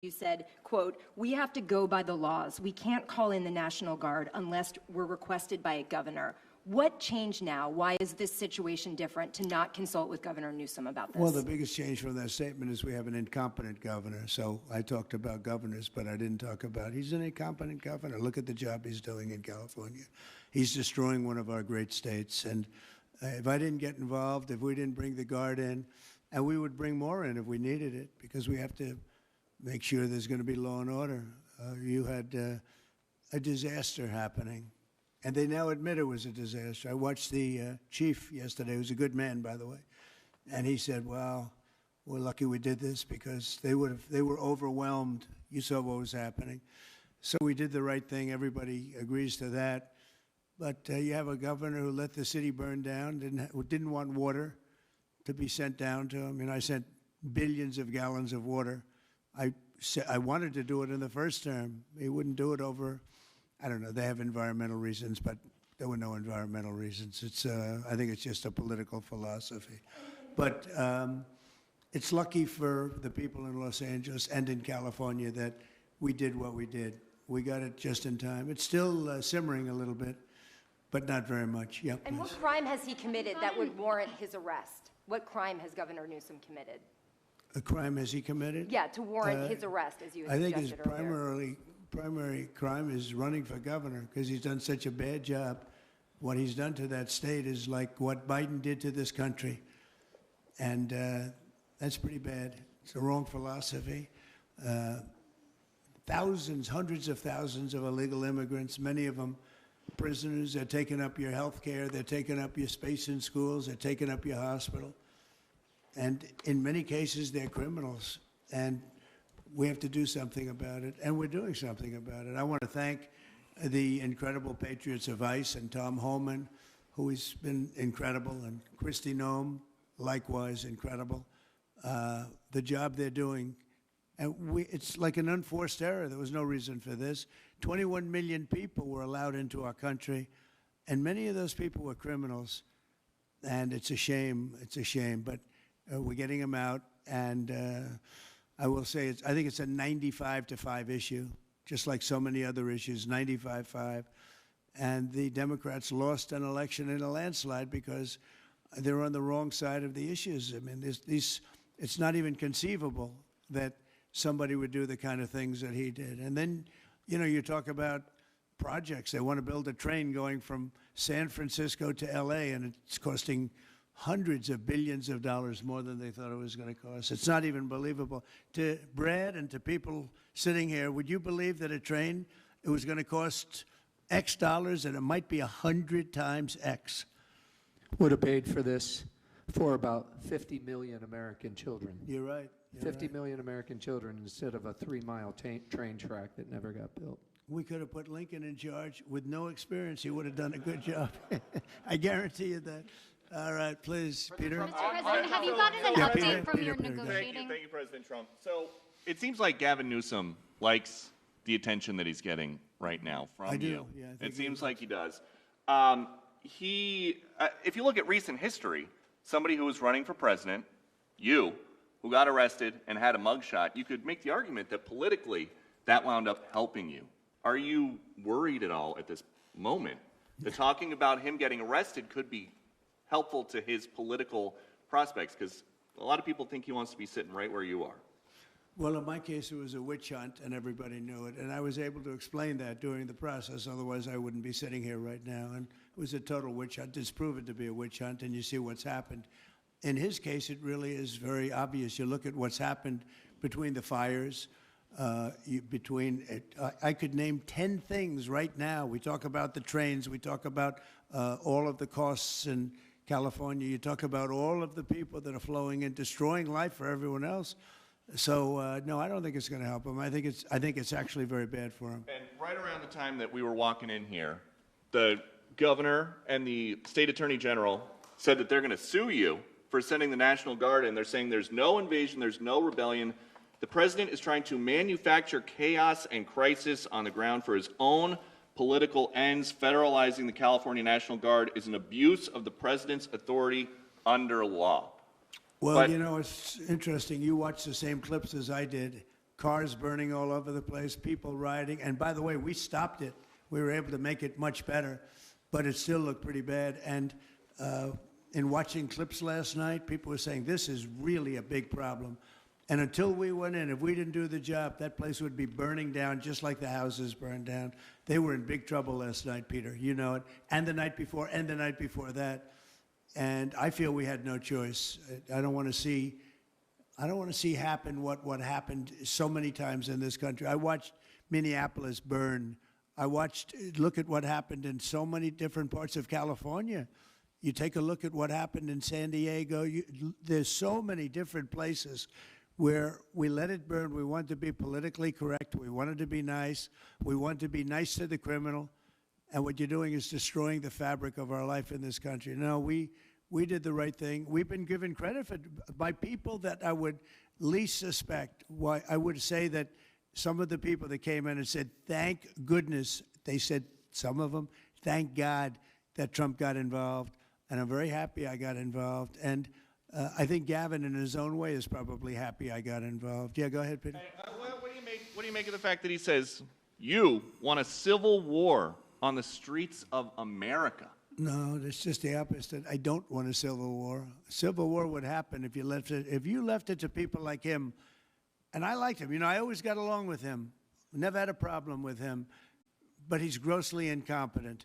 You said, quote, "We have to go by the laws. We can't call in the National Guard unless we're requested by a governor." What changed now? Why is this situation different to not consult with Governor Newsom about this? Well, the biggest change from that statement is we have an incompetent governor. So I talked about governors, but I didn't talk about he's an incompetent governor. Look at the job he's doing in California. He's destroying one of our great states. And if I didn't get involved, if we didn't bring the Guard in, and we would bring more in if we needed it, because we have to make sure there's going to be law and order. You had a disaster happening, and they now admit it was a disaster. I watched the chief yesterday, who's a good man, by the way, and he said, "Well, we're lucky we did this because they were overwhelmed. You saw what was happening." So we did the right thing. Everybody agrees to that. But you have a governor who let the city burn down, didn't want water to be sent down to him. And I sent billions of gallons of water. I wanted to do it in the first term. He wouldn't do it over, I don't know, they have environmental reasons, but there were no environmental reasons. I think it's just a political philosophy. But it's lucky for the people in Los Angeles and in California that we did what we did. We got it just in time. It's still simmering a little bit, but not very much. Yep. And what crime has he committed that would warrant his arrest? What crime has Governor Newsom committed? A crime has he committed? Yeah, to warrant his arrest, as you had I think his earlier. primary crime is running for governor because he's done such a bad job. What he's done to that state is like what Biden did to this country. And that's pretty bad. It's the wrong philosophy. Thousands, hundreds of thousands of illegal immigrants, many of them prisoners. They're taking up your health care. They're taking up your space in schools. They're taking up your hospital. And in many cases, they're criminals. And we have to do something about it. And we're doing something about it. I want to thank the incredible patriots of ICE and Tom Homan, who has been incredible, and Kristi Noem, likewise incredible. The job they're doing. And it's like an unforced error. There was no reason for this. 21 million people were allowed into our country, and many of those people were criminals. And it's a shame. It's a shame. But we're getting them out. And I will say, I think it's a 95-5 issue, just like so many other issues, 95-5. And the Democrats lost an election in a landslide because they're on the wrong side of the issues. I mean, it's not even conceivable that somebody would do the kind of things that he did. And then, you talk about projects. They want to build a train going from San Francisco to L.A., and it's costing hundreds of billions of dollars more than they thought it was going to cost. It's not even believable. To Brad and to people sitting here, would you believe that a train, it was going to cost X dollars and it might be 100 times X? Would have paid for this for about 50 million American children. You're right. 50 million American children instead of a 3-mile train track that never got built. We could have put Lincoln in charge with no experience. He would have done a good job. I guarantee you that. All right, please, Peter. Mr. President, have you gotten an update from your negotiating? Thank you, President Trump. So it seems like Gavin Newsom likes the attention that he's getting right now from you. Yeah, I think it seems like he does. If you look at recent history, somebody who was running for president, who got arrested and had a mugshot, you could make the argument that politically that wound up helping you. Are you worried at all at this moment that talking about him getting arrested could be helpful to his political prospects? Because a lot of people think he wants to be sitting right where you are. Well, in my case, it was a witch hunt, and everybody knew it. And I was able to explain that during the process. Otherwise, I wouldn't be sitting here right now. And it was a total witch hunt. It's proven to be a witch hunt, and you see what's happened. In his case, it really is very obvious. You look at what's happened between the fires, I could name 10 things right now. We talk about the trains. We talk about all of the costs in California. You talk about all of the people that are flowing in, destroying life for everyone else. So no, I don't think it's going to help him. I think it's actually very bad for him. And right around the time that we were walking in here, the governor and the state attorney general said that they're going to sue you for sending the National Guard in. They're saying there's no invasion, there's no rebellion. The president is trying to manufacture chaos and crisis on the ground for his own political ends. Federalizing the California National Guard is an abuse of the president's authority under law. Well, it's interesting. You watched the same clips as I did. cars burning all over the place, people rioting. And by the way, we stopped it. We were able to make it much better, but it still looked pretty bad. And in watching clips last night, people were saying, this is really a big problem. And until we went in, if we didn't do the job, that place would be burning down just like the houses burned down. They were in big trouble last night, Peter. You know it. And the night before, and the night before that. And I feel we had no choice. I don't want to see happen what happened so many times in this country. I watched Minneapolis burn. Look at what happened in so many different parts of California. You take a look at what happened in San Diego. There's so many different places where we let it burn. We want to be politically correct. We wanted to be nice. We want to be nice to the criminal. And what you're doing is destroying the fabric of our life in this country. No, we did the right thing. We've been given credit by people that I would least suspect. Why I would say that some of the people that came in and said, thank goodness, they said, some of them, thank God that Trump got involved. And I'm very happy I got involved. And I think Gavin, in his own way, is probably happy I got involved. Yeah, go ahead, Peter. What do you make of the fact that he says, you want a civil war on the streets of America? No, that's just the opposite. I don't want a civil war. A civil war would happen if you left it to people like him. And I liked him. You know, I always got along with him. Never had a problem with him. But he's grossly incompetent.